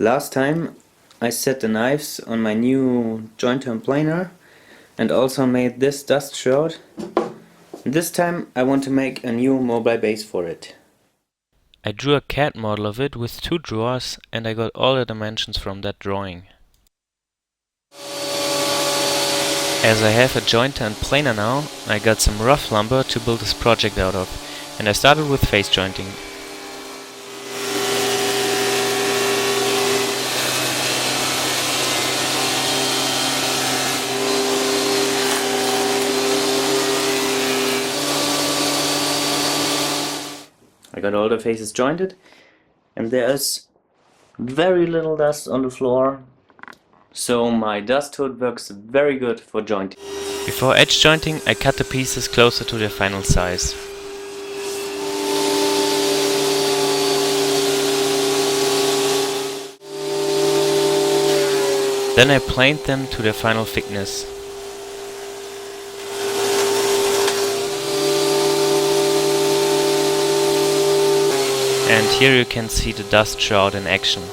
Last time I set the knives on my new joint turn planer and also made this dust shroud. This time I want to make a new mobile base for it. I drew a CAD model of it with 2 drawers and I got all the dimensions from that drawing. As I have a joint turn planer now, I got some rough lumber to build this project out of, and I started with face jointing. I got all the faces jointed and there's very little dust on the floor, so my dust hood works very good for jointing. Before edge jointing, I cut the pieces closer to their final size. Then I planed them to their final thickness. And here you can see the dust shroud in action.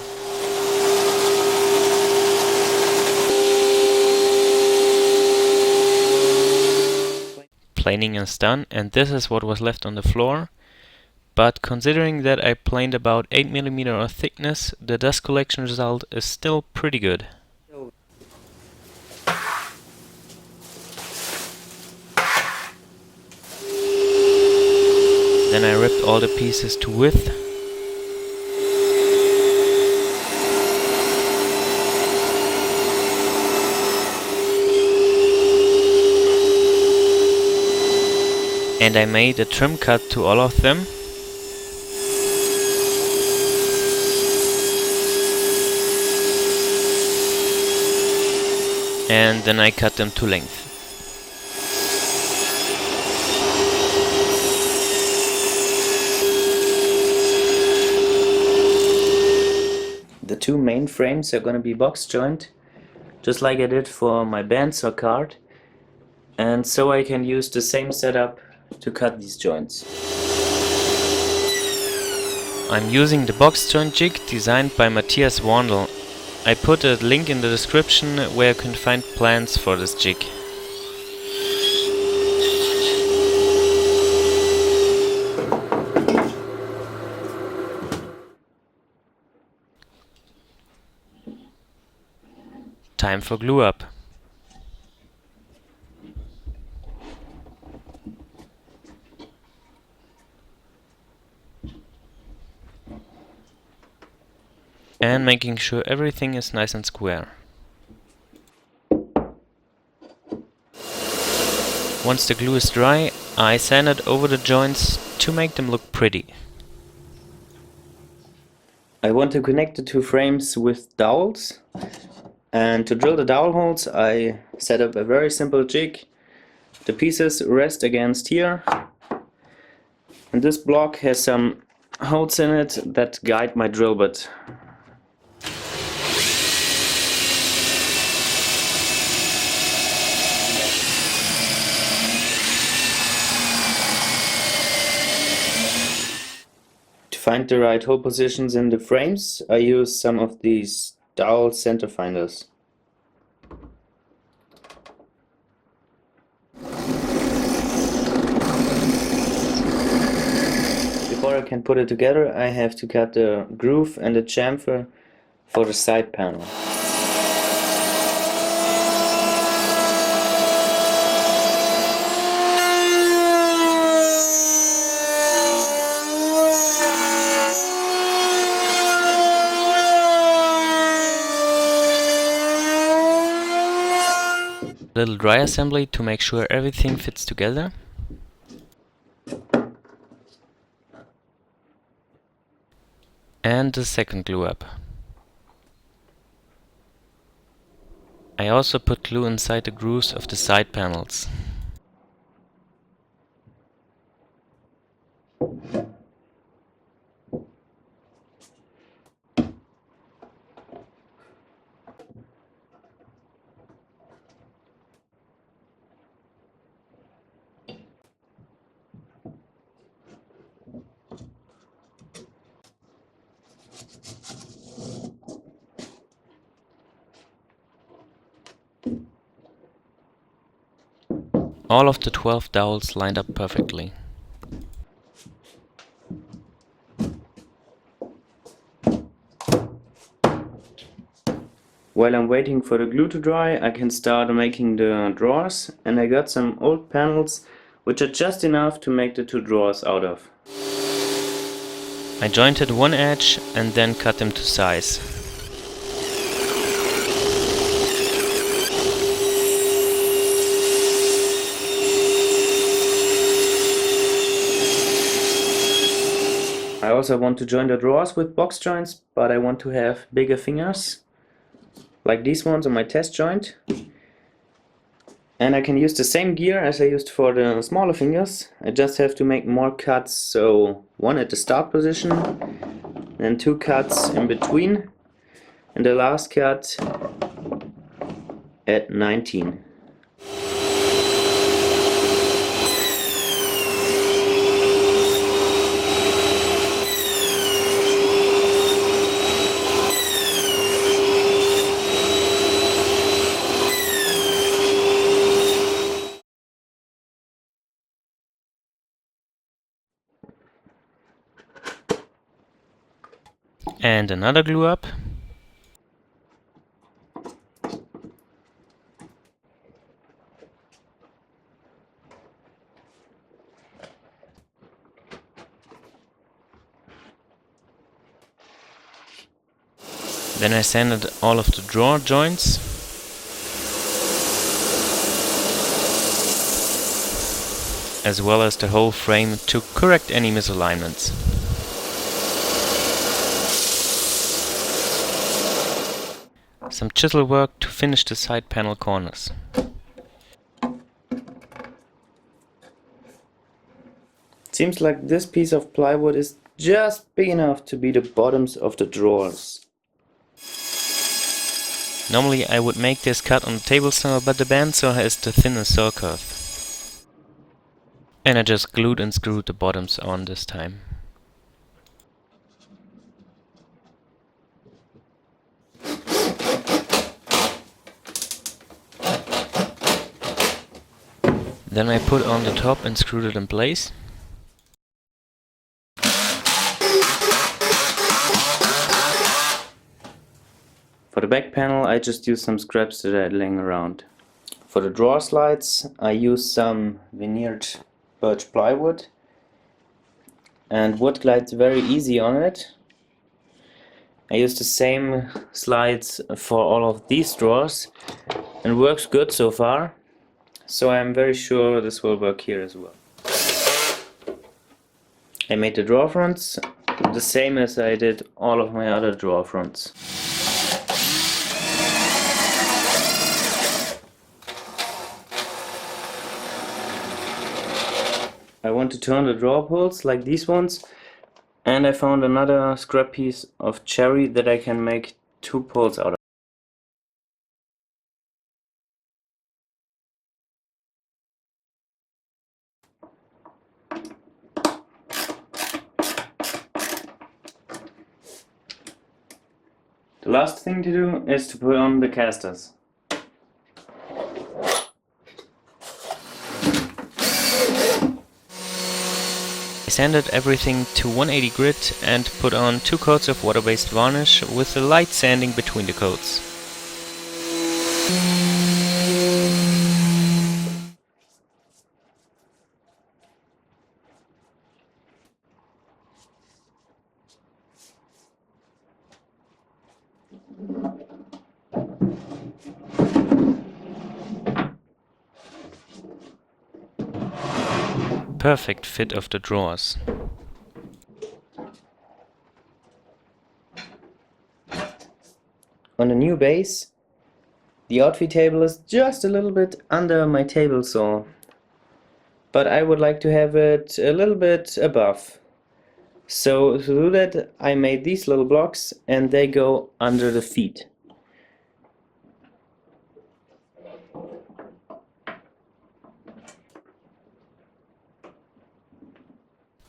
Planing is done, and this is what was left on the floor. But considering that I planed about 8 mm of thickness, the dust collection result is still pretty good. Then I ripped all the pieces to width. And I made a trim cut to all of them. And then I cut them to length. The two main frames are gonna be box joint, just like I did for my bandsaw card, and so I can use the same setup to cut these joints. I'm using the box joint jig designed by Marius. I put a link in the description where you can find plans for this jig. Time for glue up. And making sure everything is nice and square. Once the glue is dry, I sanded over the joints to make them look pretty. I want to connect the two frames with dowels, and to drill the dowel holes I set up a very simple jig. The pieces rest against here, and this block has some holes in it that guide my drill bit. To find the right hole positions in the frames, I use some of these dowel center finders. Before I can put it together, I have to cut the groove and the chamfer for the side panel. Little dry assembly to make sure everything fits together. And the second glue up. I also put glue inside the grooves of the side panels. All of the 12 dowels lined up perfectly. While I'm waiting for the glue to dry, I can start making the drawers, and I got some old panels which are just enough to make the two drawers out of. I jointed one edge and then cut them to size. I also want to join the drawers with box joints, but I want to have bigger fingers, like these ones on my test joint. And I can use the same gear as I used for the smaller fingers. I just have to make more cuts, so one at the start position, then 2 cuts in between, and the last cut at 19. And another glue up. Then I sanded all of the drawer joints. As well as the whole frame to correct any misalignments. Some chisel work to finish the side panel corners. Seems like this piece of plywood is just big enough to be the bottoms of the drawers. Normally I would make this cut on the table saw, but the bandsaw has the thinner saw curve. And I just glued and screwed the bottoms on this time. Then I put on the top and screwed it in place. For the back panel I just used some scraps that I had laying around. For the drawer slides I used some veneered birch plywood, and wood glides very easy on it. I used the same slides for all of these drawers and works good so far, so I'm very sure this will work here as well. I made the drawer fronts the same as I did all of my other drawer fronts. I want to turn the drawer pulls like these ones, and I found another scrap piece of cherry that I can make 2 pulls out of. The last thing to do is to put on the casters. I sanded everything to 180 grit and put on 2 coats of water-based varnish with a light sanding between the coats. Perfect fit of the drawers. On the new base, the outfit table is just a little bit under my table saw, but I would like to have it a little bit above. So to do that I made these little blocks and they go under the feet.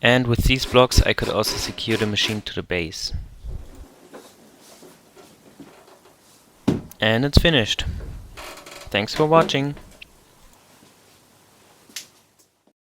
And with these blocks I could also secure the machine to the base. And it's finished. Thanks for watching.